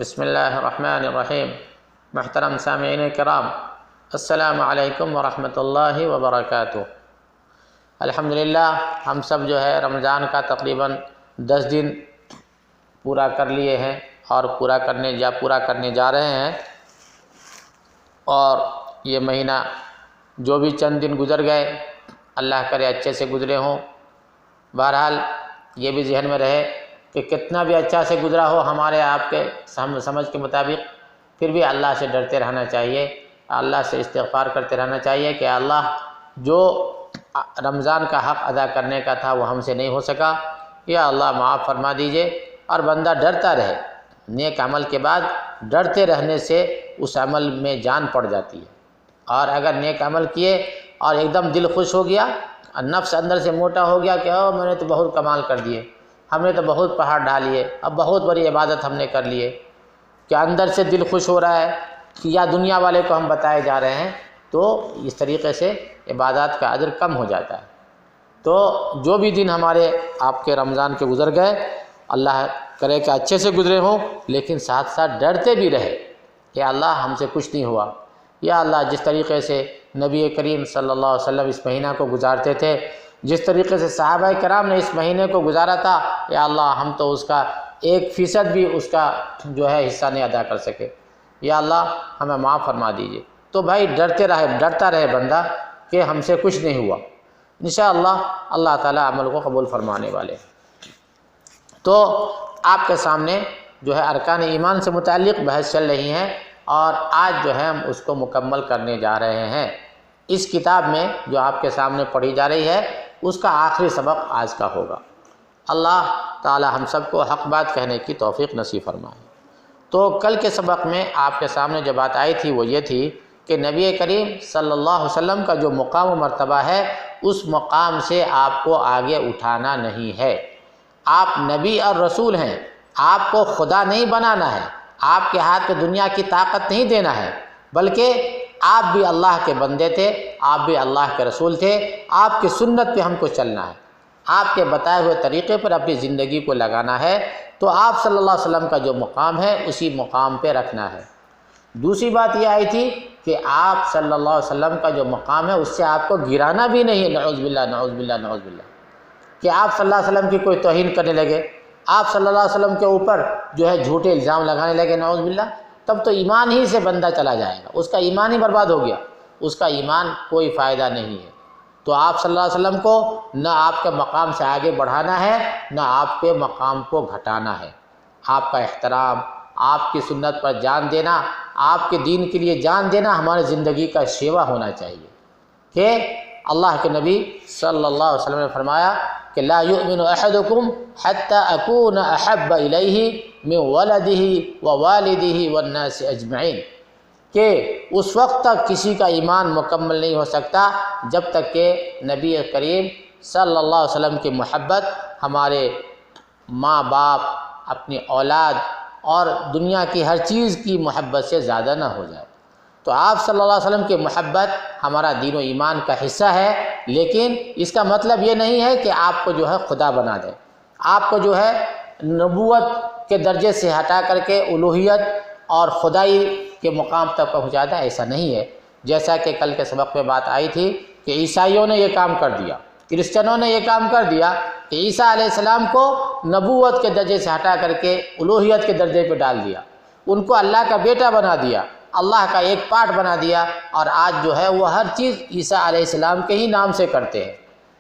بسم اللہ الرحمن الرحیم۔ محترم سامعین کرام، السلام علیکم ورحمۃ اللہ وبرکاتہ۔ الحمدللہ ہم سب جو ہے رمضان کا تقریباً 10 دن پورا کر لیے ہیں اور پورا کرنے جا رہے ہیں، اور یہ مہینہ جو بھی چند دن گزر گئے اللہ کرے اچھے سے گزرے ہوں۔ بہرحال یہ بھی ذہن میں رہے کہ کتنا بھی اچھا سے گزرا ہو ہمارے آپ کے سمجھ کے مطابق، پھر بھی اللہ سے ڈرتے رہنا چاہیے، اللہ سے استغفار کرتے رہنا چاہیے کہ اللہ جو رمضان کا حق ادا کرنے کا تھا وہ ہم سے نہیں ہو سکا، یا اللہ معاف فرما دیجئے۔ اور بندہ ڈرتا رہے، نیک عمل کے بعد ڈرتے رہنے سے اس عمل میں جان پڑ جاتی ہے۔ اور اگر نیک عمل کیے اور ایک دم دل خوش ہو گیا، نفس اندر سے موٹا ہو گیا کہ میں نے تو بہت کمال کر دیے، ہم نے تو بہت پہاڑ ڈھالیے، اب بہت بڑی عبادت ہم نے کر لیے، کہ اندر سے دل خوش ہو رہا ہے کہ یا دنیا والے کو ہم بتائے جا رہے ہیں، تو اس طریقے سے عبادات کا اجر کم ہو جاتا ہے۔ تو جو بھی دن ہمارے آپ کے رمضان کے گزر گئے، اللہ کرے کہ اچھے سے گزرے ہوں، لیکن ساتھ ساتھ ڈرتے بھی رہے کہ اللہ ہم سے کچھ نہیں ہوا۔ یا اللہ جس طریقے سے نبی کریم صلی اللہ علیہ وسلم اس مہینہ کو گزارتے تھے، جس طریقے سے صحابہ کرام نے اس مہینے کو گزارا تھا، یا اللہ ہم تو اس کا 1% بھی اس کا جو ہے حصہ نہیں ادا کر سکے، یا اللہ ہمیں معاف فرما دیجئے۔ تو بھائی ڈرتا رہے بندہ کہ ہم سے کچھ نہیں ہوا، انشاءاللہ اللہ تعالیٰ عمل کو قبول فرمانے والے۔ تو آپ کے سامنے جو ہے ارکان ایمان سے متعلق بحث چل رہی ہیں، اور آج جو ہے ہم اس کو مکمل کرنے جا رہے ہیں۔ اس کتاب میں جو آپ کے سامنے پڑھی جا رہی ہے، اس کا آخری سبق آج کا ہوگا۔ اللہ تعالی ہم سب کو حق بات کہنے کی توفیق نصیب فرمائے۔ تو کل کے سبق میں آپ کے سامنے جو بات آئی تھی وہ یہ تھی کہ نبی کریم صلی اللہ علیہ وسلم کا جو مقام و مرتبہ ہے، اس مقام سے آپ کو آگے اٹھانا نہیں ہے۔ آپ نبی اور رسول ہیں، آپ کو خدا نہیں بنانا ہے، آپ کے ہاتھ میں دنیا کی طاقت نہیں دینا ہے، بلکہ آپ بھی اللہ کے بندے تھے، آپ بھی اللہ کے رسول تھے، آپ کی سنت پہ ہم کو چلنا ہے، آپ کے بتائے ہوئے طریقے پر اپنی زندگی کو لگانا ہے۔ تو آپ صلی اللہ علیہ وسلم کا جو مقام ہے اسی مقام پہ رکھنا ہے۔ دوسری بات یہ آئی تھی کہ آپ صلی اللہ علیہ وسلم کا جو مقام ہے اس سے آپ کو گرانا بھی نہیں ہے، نعوذ باللہ نعوذ باللہ نعوذ باللہ، کہ آپ صلی اللہ علیہ وسلم کی کوئی توہین کرنے لگے، آپ صلی اللہ علیہ وسلم کے اوپر جو ہے جھوٹے الزام لگانے لگے، نعوذ باللہ، تب تو ایمان ہی سے بندہ چلا جائے گا، اس کا ایمان ہی برباد ہو گیا، اس کا ایمان کوئی فائدہ نہیں ہے۔ تو آپ صلی اللہ علیہ وسلم کو نہ آپ کے مقام سے آگے بڑھانا ہے، نہ آپ کے مقام کو گھٹانا ہے۔ آپ کا احترام، آپ کی سنت پر جان دینا، آپ کے دین کے لیے جان دینا ہماری زندگی کا شیوا ہونا چاہیے۔ کہ اللہ کے نبی صلی اللہ علیہ وسلم نے فرمایا کہ لا یؤمن احدکم حتی اکون احب الیہ من ولدہ ووالدہ والناس اجمعین، کہ اس وقت تک کسی کا ایمان مکمل نہیں ہو سکتا جب تک کہ نبی کریم صلی اللہ علیہ وسلم کی محبت ہمارے ماں باپ، اپنی اولاد اور دنیا کی ہر چیز کی محبت سے زیادہ نہ ہو جائے۔ تو آپ صلی اللہ علیہ وسلم کی محبت ہمارا دین و ایمان کا حصہ ہے، لیکن اس کا مطلب یہ نہیں ہے کہ آپ کو جو ہے خدا بنا دے، آپ کو جو ہے نبوت کے درجے سے ہٹا کر کے الوہیت اور خدائی کے مقام تک پہنچا دے، ایسا نہیں ہے۔ جیسا کہ کل کے سبق میں بات آئی تھی کہ عیسائیوں نے یہ کام کر دیا، کرسچنوں نے یہ کام کر دیا کہ عیسیٰ علیہ السلام کو نبوت کے درجے سے ہٹا کر کے الوہیت کے درجے پہ ڈال دیا، ان کو اللہ کا بیٹا بنا دیا، اللہ کا ایک پارٹ بنا دیا، اور آج جو ہے وہ ہر چیز عیسیٰ علیہ السلام کے ہی نام سے کرتے ہیں۔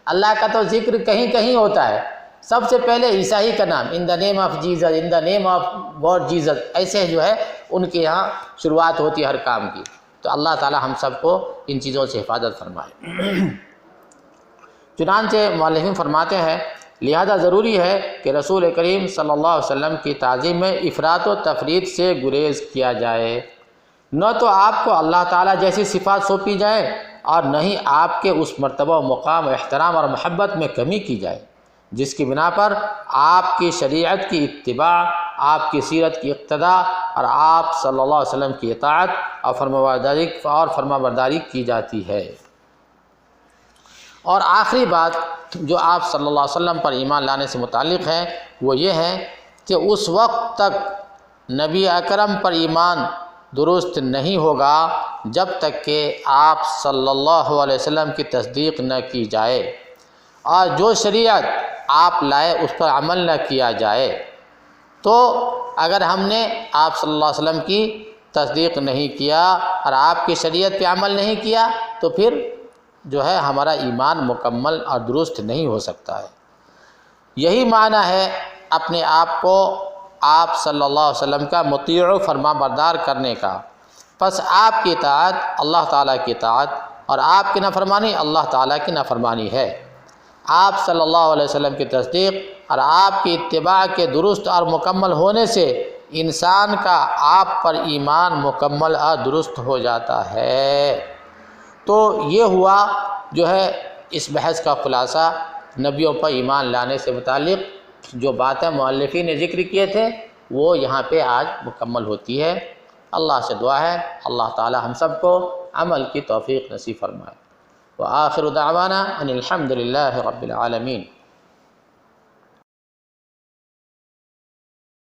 اللہ کا تو ذکر کہیں کہیں ہوتا ہے، سب سے پہلے عیسیٰ ہی کا نام، in the name of Jesus, in the name of God Jesus, ایسے جو ہے ان کے یہاں شروعات ہوتی ہے ہر کام کی۔ تو اللہ تعالی ہم سب کو ان چیزوں سے حفاظت فرمائے۔ چنانچہ مؤلفین فرماتے ہیں لہذا ضروری ہے کہ رسول کریم صلی اللہ علیہ وسلم کی تعظیم میں افراط و تفریط سے گریز کیا جائے، نہ تو آپ کو اللہ تعالیٰ جیسی صفات سونپی جائیں اور نہ ہی آپ کے اس مرتبہ و مقام و احترام اور محبت میں کمی کی جائے جس کی بنا پر آپ کی شریعت کی اتباع، آپ کی سیرت کی اقتداء اور آپ صلی اللہ علیہ وسلم کی اطاعت اور فرمانبرداری کی جاتی ہے۔ اور آخری بات جو آپ صلی اللہ علیہ وسلم پر ایمان لانے سے متعلق ہے وہ یہ ہے کہ اس وقت تک نبی اکرم پر ایمان درست نہیں ہوگا جب تک کہ آپ صلی اللہ علیہ وسلم کی تصدیق نہ کی جائے، اور جو شریعت آپ لائے اس پر عمل نہ کیا جائے۔ تو اگر ہم نے آپ صلی اللہ علیہ وسلم کی تصدیق نہیں کیا اور آپ کی شریعت پہ عمل نہیں کیا تو پھر جو ہے ہمارا ایمان مکمل اور درست نہیں ہو سکتا ہے۔ یہی معنی ہے اپنے آپ کو آپ صلی اللہ علیہ وسلم کا مطیع و فرما بردار کرنے کا۔ پس آپ کی اطاعت اللہ تعالیٰ کی اطاعت اور آپ کی نافرمانی اللہ تعالیٰ کی نافرمانی ہے۔ آپ صلی اللہ علیہ وسلم کی تصدیق اور آپ کی اتباع کے درست اور مکمل ہونے سے انسان کا آپ پر ایمان مکمل اور درست ہو جاتا ہے۔ تو یہ ہوا جو ہے اس بحث کا خلاصہ نبیوں پر ایمان لانے سے متعلق جو باتیں مؤلفین نے ذکر کیے تھے وہ یہاں پہ آج مکمل ہوتی ہے۔ اللہ سے دعا ہے اللہ تعالی ہم سب کو عمل کی توفیق نصیب فرمائے۔ وآخر دعوانا ان الحمد للہ رب العالمین۔